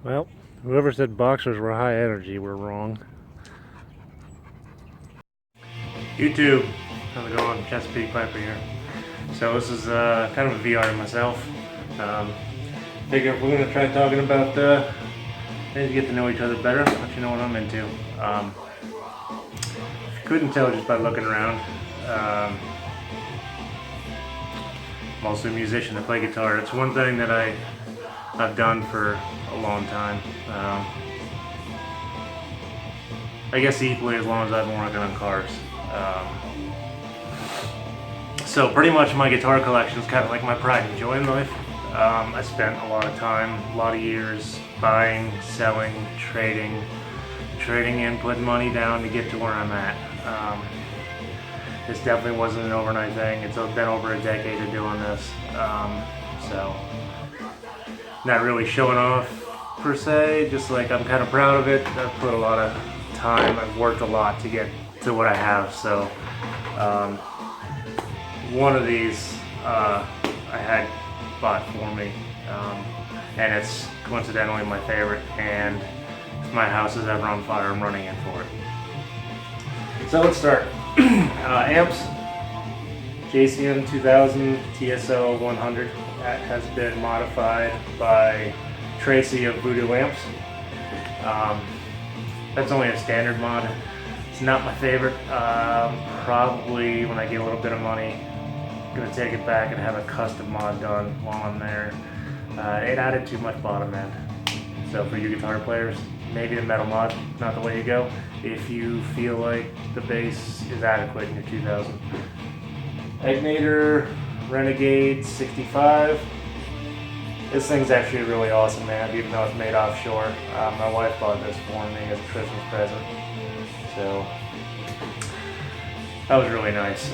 Well, whoever said boxers were high energy were wrong. YouTube, how's it going? Rhoddypiper here. So this is kind of a VR to myself. Figure if we're going to try talking about things to get to know each other better, let you know what I'm into. If you couldn't tell just by looking around, I'm also a musician. I play guitar. It's one thing that I've done for a long time. I guess equally as long as I've been working on cars. So pretty much my guitar collection is kind of like my pride and joy in life. I spent a lot of time, a lot of years buying, selling, trading in, putting money down to get to where I'm at. This definitely wasn't an overnight thing. It's been over a decade of doing this. So not really showing off per se, just like I'm kind of proud of it. I've put a lot of time, I've worked a lot to get to what I have. So one of these I had bought for me, and it's coincidentally my favorite, and if my house is ever on fire, I'm running in for it. So let's start. Amps, JCM 2000 TSO 100. That has been modified by Tracy of Voodoo Amps. That's only a standard mod. It's not my favorite. Probably when I get a little bit of money, I'm gonna take it back and have a custom mod done while I'm there. It added too much bottom end. So for you guitar players, maybe the metal mod, not the way you go. If you feel like the bass is adequate in your 2000. Egnator Renegade 65. This thing's actually really awesome, man, even though it's made offshore. My wife bought this for me as a Christmas present. So that was really nice.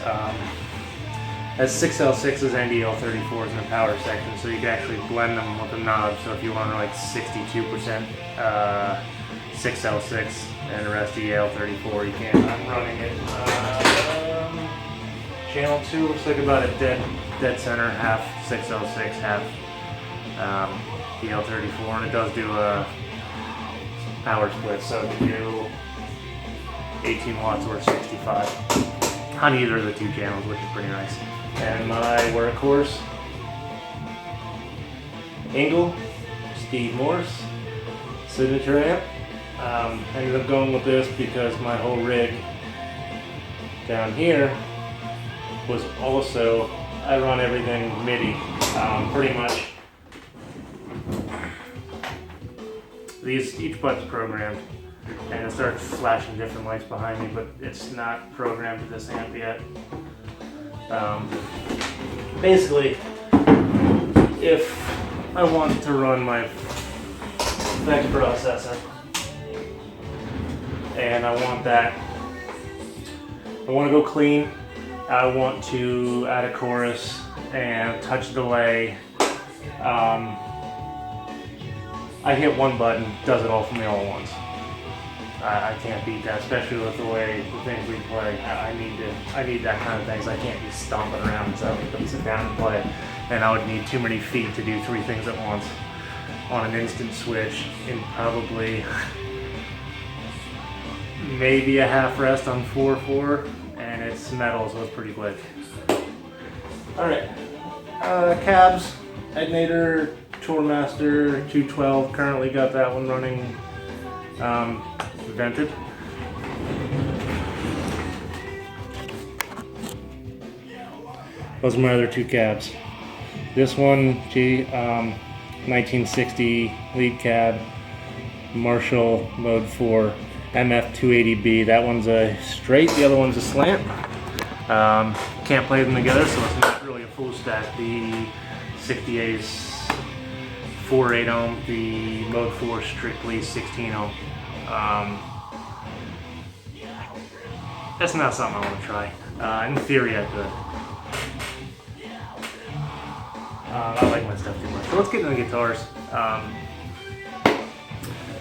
Has 6L6s and EL34s in the power section, so you can actually blend them with the knob. So if you want like 62% 6L6 and the rest EL34, you can. I'm running it. Channel 2 looks like about a dead center, half 6L6, half EL34, and it does do a power split, so it can do 18 watts or 65 on either of the two channels, which is pretty nice. And my workhorse, Engel, Steve Morse, signature amp. Ended up going with this because my whole rig down here was also, I run everything MIDI, pretty much. Each button's programmed, and it starts flashing different lights behind me, but it's not programmed to this amp yet. Basically, if I want to run my effects processor, and I want to go clean, I want to add a chorus and touch delay. I hit one button, does it all for me all at once. I can't beat that, especially with the things we play. I need that kind of things. I can't be stomping around and stuff. I can sit down and play, and I would need too many feet to do 3 things at once on an instant switch in probably maybe a half rest on 4/4, and it's metal, so it's pretty quick. All right, cabs, Egnator Tourmaster 212. Currently got that one running. Vented. Those are my other 2 cabs. This one, 1960 lead cab, Marshall Mode 4, MF280B. That one's a straight, the other one's a slant. Can't play them together, so it's not really a full stack. The 60A's 4/8 ohm, the Mode 4 strictly 16 ohm. That's not something I want to try. In theory, I could. I like my stuff too much. So let's get into the guitars.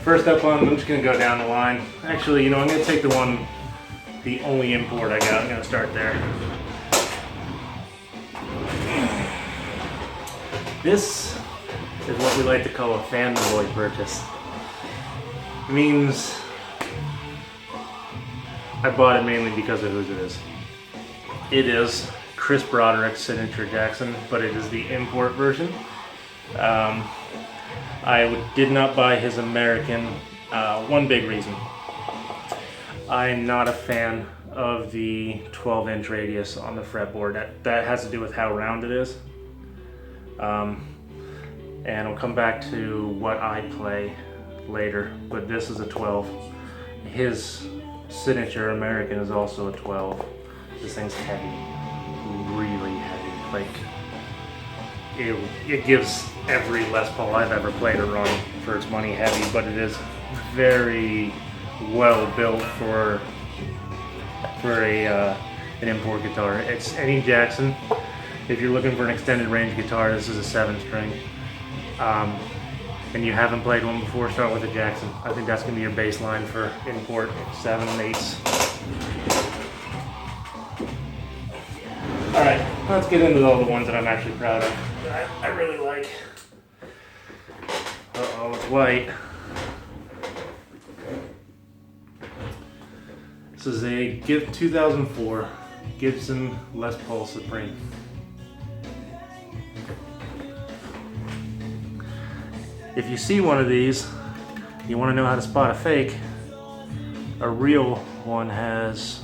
First up I'm just going to go down the line. Actually, I'm going to take the only import I got. I'm going to start there. This is what we like to call a fanboy purchase. It means I bought it mainly because of whose it is. It is Chris Broderick's signature Jackson, but it is the import version. I did not buy his American. One big reason. I'm not a fan of the 12-inch radius on the fretboard. That has to do with how round it is. And I'll come back to what I play later, but this is a 12. His signature American is also a 12. This thing's heavy, really heavy. Like, it gives every Les Paul I've ever played a run for its money heavy, but it is very well built for an import guitar. It's any Jackson. If you're looking for an extended range guitar, this is a 7-string. And you haven't played one before, start with a Jackson. I think that's going to be your baseline for import 7 and 8s. Alright, let's get into all the ones that I'm actually proud of. I really like. Uh-oh, it's white. This is a 2004 Gibson Les Paul Supreme. If you see one of these, you want to know how to spot a fake. A real one has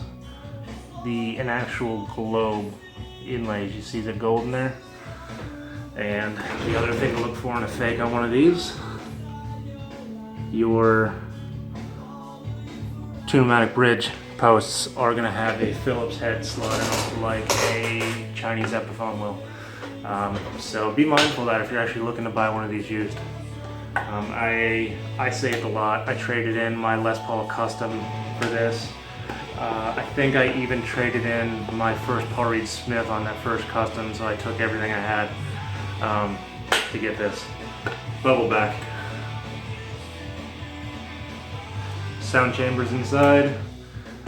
an actual globe inlays. You see the gold in there? And the other thing to look for in a fake on one of these, your Tune-O-Matic bridge posts are going to have a Phillips head slot in them like a Chinese Epiphone will. So be mindful of that if you're actually looking to buy one of these used. I saved a lot. I traded in my Les Paul Custom for this. I think I even traded in my first Paul Reed Smith on that first Custom, so I took everything I had to get this. Bubble back. Sound chambers inside.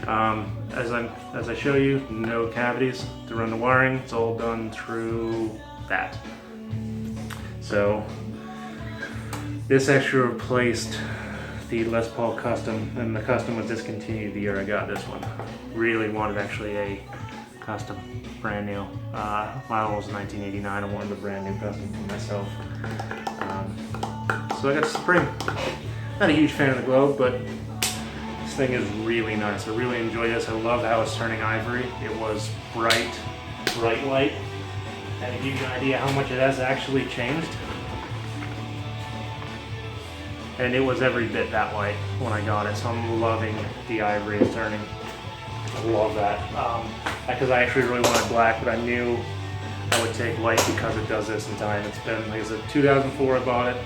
As I show you, no cavities to run the wiring. It's all done through that. So this actually replaced the Les Paul Custom, and the Custom was discontinued the year I got this one. Really wanted actually a Custom, brand new. My one was 1989. I wanted a brand new Custom for myself. So I got the Supreme. Not a huge fan of the globe, but this thing is really nice. I really enjoy this. I love how it's turning ivory. It was bright white. And to give you an idea how much it has actually changed. And it was every bit that white when I got it, so I'm loving the ivory it's turning. I love that. Because I actually really wanted black, but I knew I would take white because it does this in time. It's been, like I said, 2004 I bought it.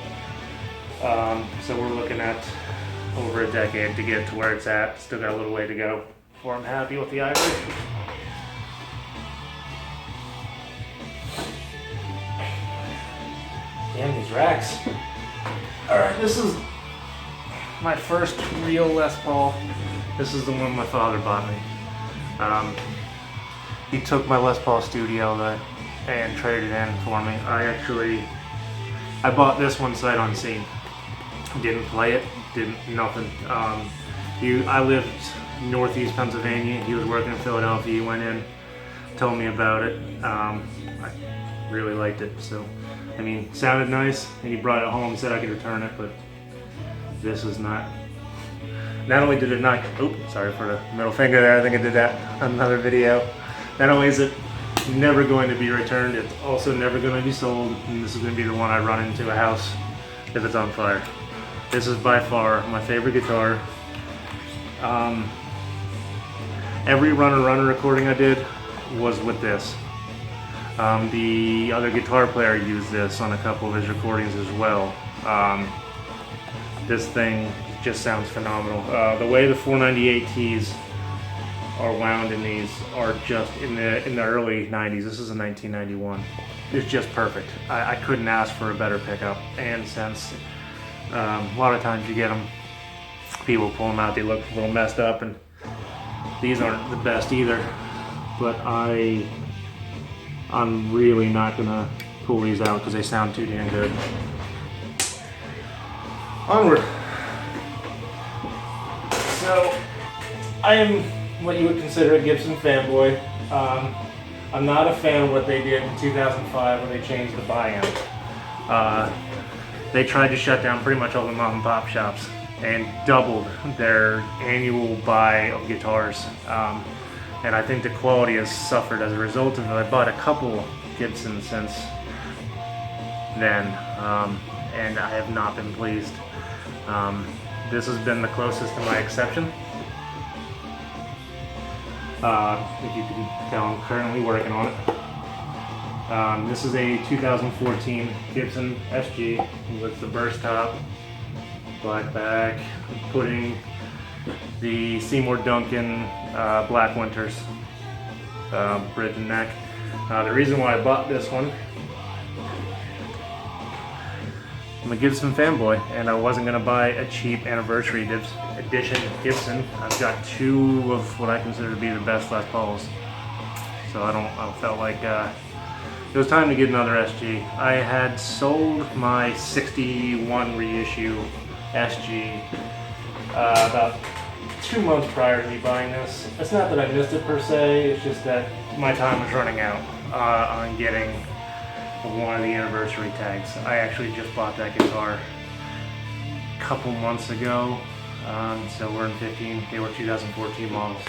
So we're looking at over a decade to get to where it's at. Still got a little way to go before I'm happy with the ivory. Damn, these racks. Alright, this is my first real Les Paul. This is the one my father bought me. He took my Les Paul Studio and traded it in for me. I bought this one sight unseen. Didn't play it, nothing. I lived northeast Pennsylvania. He was working in Philadelphia. He went in, told me about it. I really liked it. So, I mean, sounded nice, and he brought it home, said I could return it, but this is not. Not only did it not, oops, sorry for the middle finger there, I think I did that on another video. Not only is it never going to be returned, it's also never going to be sold, and this is going to be the one I run into a house if it's on fire. This is by far my favorite guitar. Every Runner recording I did was with this. The other guitar player used this on a couple of his recordings as well. This thing just sounds phenomenal. The way the 498Ts are wound in these are just in the early 90s. This is a 1991. It's just perfect. I couldn't ask for a better pickup. And since a lot of times you get them, people pull them out, they look a little messed up, and these aren't the best either. But I'm really not gonna pull these out because they sound too damn good. Onward. So, I am what you would consider a Gibson fanboy. I'm not a fan of what they did in 2005 when they changed the buy-in. They tried to shut down pretty much all the mom and pop shops and doubled their annual buy of guitars. And I think the quality has suffered as a result of it. I bought a couple Gibsons since then, and I have not been pleased. This has been the closest to my exception. If you can tell, I'm currently working on it. This is a 2014 Gibson SG with the burst top, black back, putting the Seymour Duncan Black Winters bridge and neck. The reason why I bought this one, I'm a Gibson fanboy, and I wasn't going to buy a cheap anniversary edition Gibson. I've got two of what I consider to be the best Les Pauls, so I felt like it was time to get another SG. I had sold my 61 reissue SG about 2 months prior to me buying this. It's not that I missed it per se, it's just that my time was running out on getting one of the anniversary tags. I actually just bought that guitar a couple months ago, so we're in 15. They were 2014 models.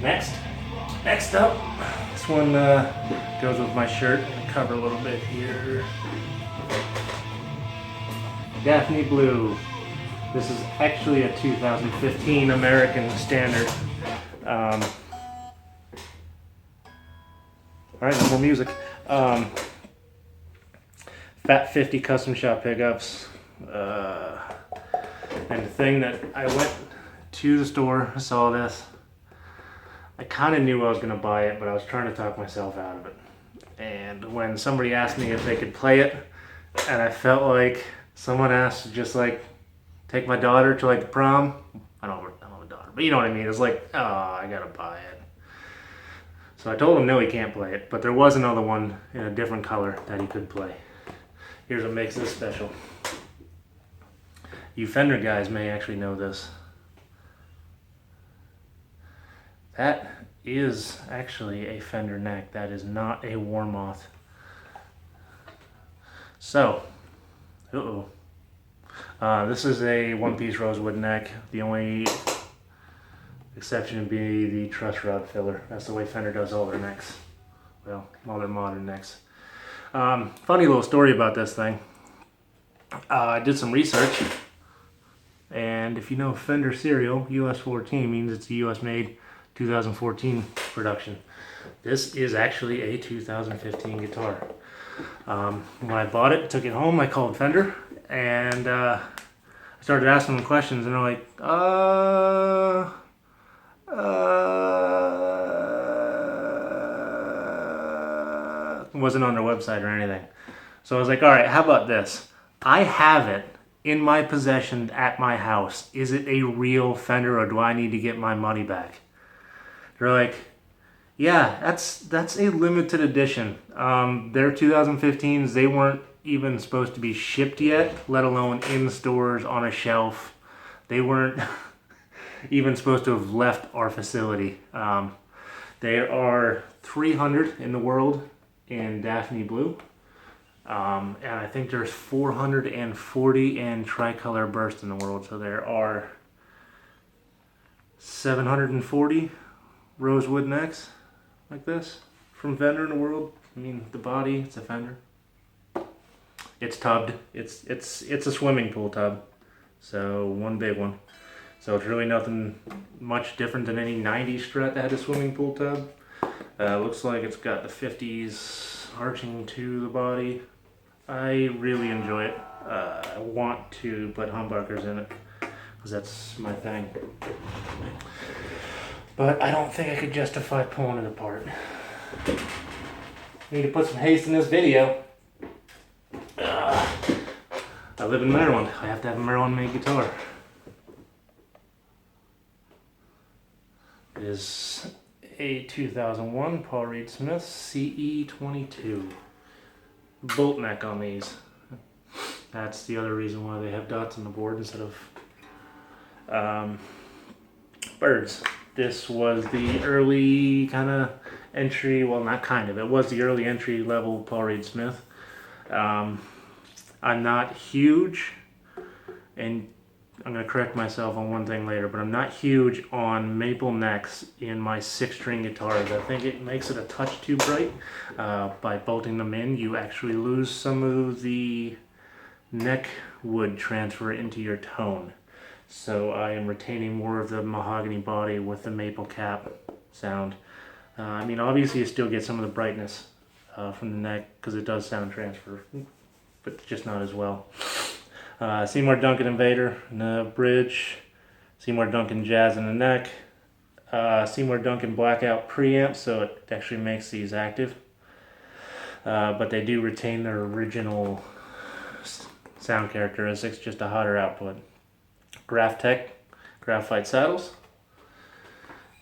Next up, this one goes with my shirt. I'm gonna cover a little bit here. Daphne Blue. This is actually a 2015 American standard. Alright, no more music. Fat 50 custom shop pickups. And the thing that I went to the store, saw this. I kind of knew I was going to buy it, but I was trying to talk myself out of it. And when somebody asked me if they could play it, and I felt like someone asked to just like take my daughter to like the prom. I don't have a daughter, but you know what I mean. It's like, oh, I gotta buy it. So I told him no, he can't play it, but there was another one in a different color that he could play. Here's what makes this special. You Fender guys may actually know this. That is actually a Fender neck. That is not a Warmoth. So, this is a one-piece rosewood neck. The only exception would be the truss rod filler. That's the way Fender does all their necks. Well, all their modern necks. Funny little story about this thing. I did some research, and if you know Fender serial, US 14 means it's a US made 2014 production. This is actually a 2015 guitar. When I bought it, took it home, I called Fender, and I started asking them questions, and they're like, it wasn't on their website or anything. So I was like, all right, how about this? I have it in my possession at my house. Is it a real Fender, or do I need to get my money back? They're like, yeah, that's a limited edition. Their 2015s, they weren't even supposed to be shipped yet, let alone in stores on a shelf. They weren't even supposed to have left our facility. There are 300 in the world in Daphne Blue. And I think there's 440 in tricolor burst in the world. So there are 740 rosewood necks like this from Fender in the world. I mean, the body, it's a Fender. It's tubbed. It's a swimming pool tub. So one big one. So it's really nothing much different than any 90s Strat that had a swimming pool tub. Looks like it's got the 50s arching to the body. I really enjoy it. I want to put humbuckers in it because that's my thing. But I don't think I could justify pulling it apart. Need to put some haste in this video. I live in Maryland. I have to have a Maryland-made guitar. It is a 2001 Paul Reed Smith CE22. Bolt neck on these. That's the other reason why they have dots on the board instead of birds. This was the early kind of entry, well, not kind of, it was the early entry level Paul Reed Smith. I'm not huge, and I'm going to correct myself on one thing later, but I'm not huge on maple necks in my 6-string guitars. I think it makes it a touch too bright. By bolting them in, you actually lose some of the neck wood transfer into your tone. So I am retaining more of the mahogany body with the maple cap sound. I mean, obviously you still get some of the brightness from the neck because it does sound transfer, but just not as well. Seymour Duncan Invader in the bridge, Seymour Duncan Jazz in the neck, Seymour Duncan Blackout preamp, so it actually makes these active. But they do retain their original sound characteristics, just a hotter output. Graphtec graphite saddles,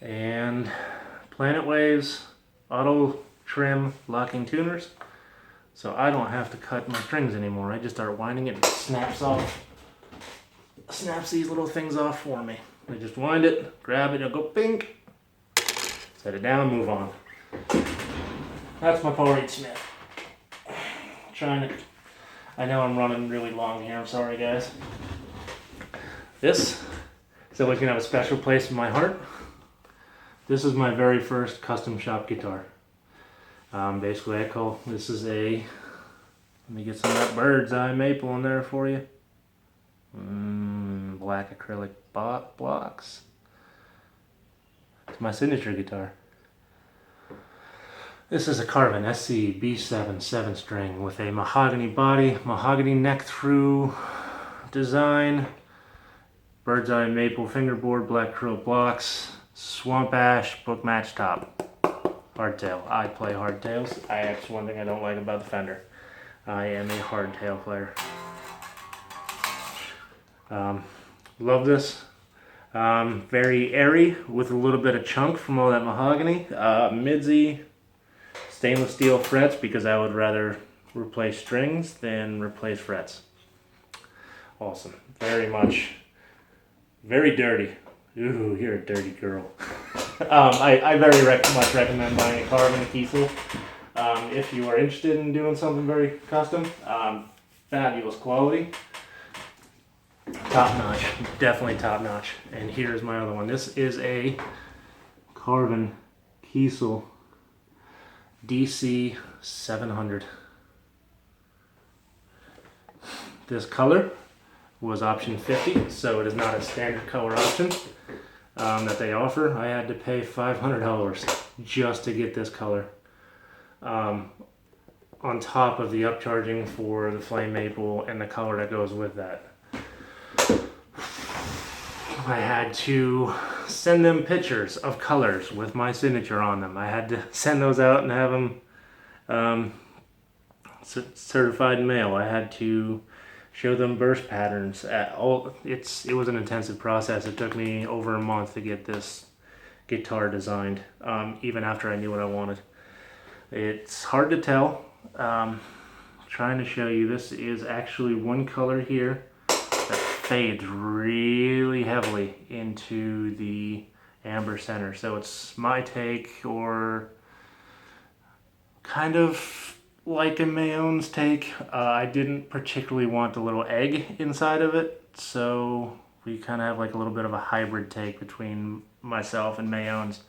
and Planet Waves auto trim locking tuners, so I don't have to cut my strings anymore. I just start winding it and it snaps these little things off for me. I just wind it, grab it, it'll go pink, set it down, move on. That's my Paul Reed Smith. I know I'm running really long here, I'm sorry guys. This is always going to have a special place in my heart. This is my very first custom shop guitar. Basically I call this is a, let me get some of that bird's eye maple in there for you. Black acrylic blocks. It's my signature guitar. This is a Carvin SC B7 7-string with a mahogany body, mahogany neck through design, bird's eye maple fingerboard, black acrylic blocks, swamp ash, book match top. Hardtail. I play hardtails. That's one thing I don't like about the Fender. I am a hardtail player. Love this. Very airy with a little bit of chunk from all that mahogany. Midzy stainless steel frets because I would rather replace strings than replace frets. Awesome. Very much. Very dirty. Ooh, you're a dirty girl. I very much recommend buying a Carvin Kiesel if you are interested in doing something very custom. Fabulous quality. Top notch. Definitely top notch. And here's my other one. This is a Carvin Kiesel DC 700. This color was option 50, so it is not a standard color option that they offer. I had to pay $500 just to get this color, on top of the upcharging for the flame maple and the color that goes with that. I had to send them pictures of colors with my signature on them. I had to send those out and have them certified in mail. I had to show them burst patterns. It was an intensive process. It took me over a month to get this guitar designed, even after I knew what I wanted. It's hard to tell. Trying to show you, this is actually one color here that fades really heavily into the amber center. So it's my take, or kind of like a Mayonna's take. I didn't particularly want the little egg inside of it, so we kind of have like a little bit of a hybrid take between myself and Mayonna's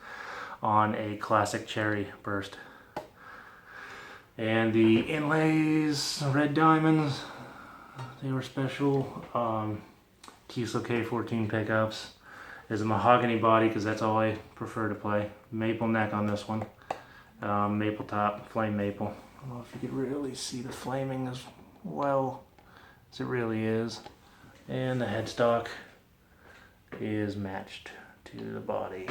on a classic cherry burst. And the inlays, red diamonds, they were special. Kiesel K14 pickups. There's a mahogany body because that's all I prefer to play. Maple neck on this one. Maple top, flame maple. I don't know if you could really see the flaming as well as it really is. And the headstock is matched to the body.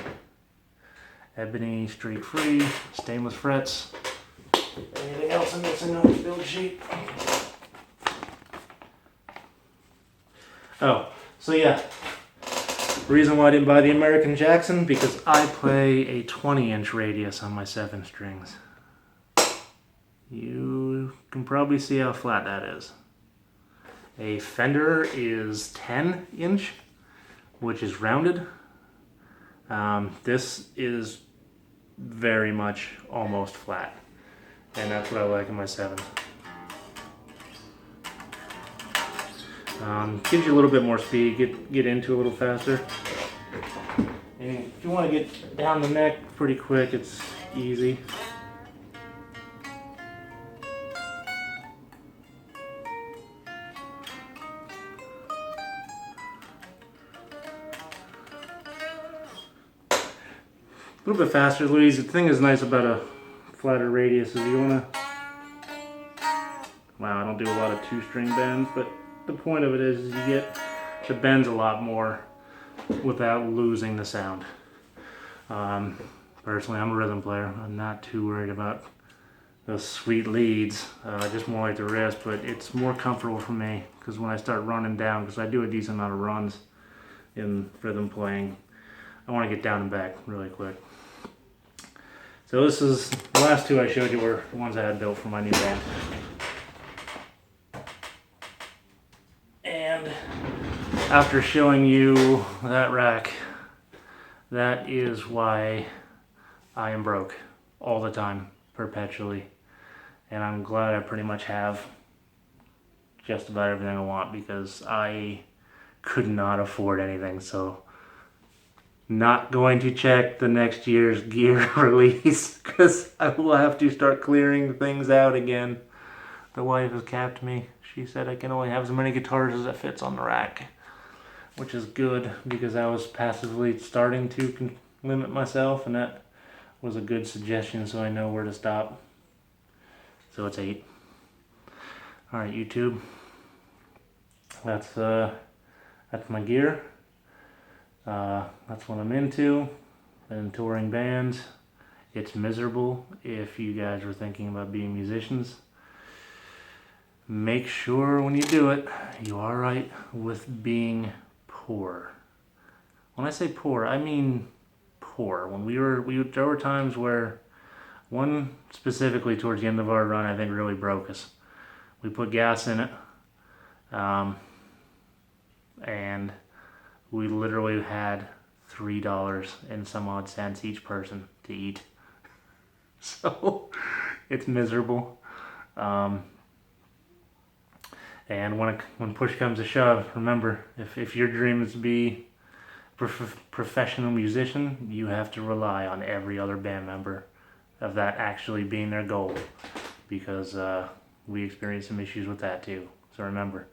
Ebony, streak free, stainless frets. Anything else I'm missing on this build sheet? Oh, so yeah. Reason why I didn't buy the American Jackson, because I play a 20-inch radius on my 7 strings. You can probably see how flat that is. A fender is 10-inch, which is rounded. This is very much almost flat, and that's what I like in my 7. Gives you a little bit more speed, get into a little faster. And if you want to get down the neck pretty quick, it's easy. A little bit faster, a little easier. The thing is nice about a flatter radius is you wanna... Wow, I don't do a lot of 2-string bends, but the point of it is you get the bends a lot more without losing the sound. Personally, I'm a rhythm player. I'm not too worried about those sweet leads, just more like the wrist, but it's more comfortable for me because when I start running down, because I do a decent amount of runs in rhythm playing, I want to get down and back really quick. So this is, the last 2 I showed you were the ones I had built for my new band. And after showing you that rack, that is why I am broke all the time, perpetually. And I'm glad I pretty much have just about everything I want because I could not afford anything. So not going to check the next year's gear release because I will have to start clearing things out again. The wife has capped me. She said I can only have as many guitars as it fits on the rack, which is good because I was passively starting to limit myself, and that was a good suggestion so I know where to stop. So it's 8. Alright, YouTube. That's my gear. That's what I'm into. And touring bands. It's miserable if you guys are thinking about being musicians. Make sure when you do it, you are right with being poor. When I say poor, I mean poor. When there were times where one specifically towards the end of our run, I think really broke us. We put gas in it, and we literally had $3 and some odd cents each person to eat. So it's miserable. And when push comes to shove, remember, if your dream is to be a professional musician, you have to rely on every other band member of that actually being their goal, because we experienced some issues with that too. So remember,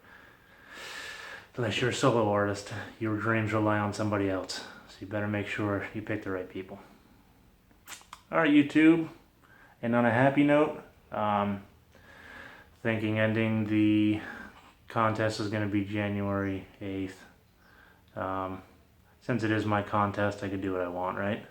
unless you're a solo artist, your dreams rely on somebody else. So you better make sure you pick the right people. Alright, YouTube, and on a happy note, thinking ending the contest is going to be January 8th. Since it is my contest, I could do what I want, right?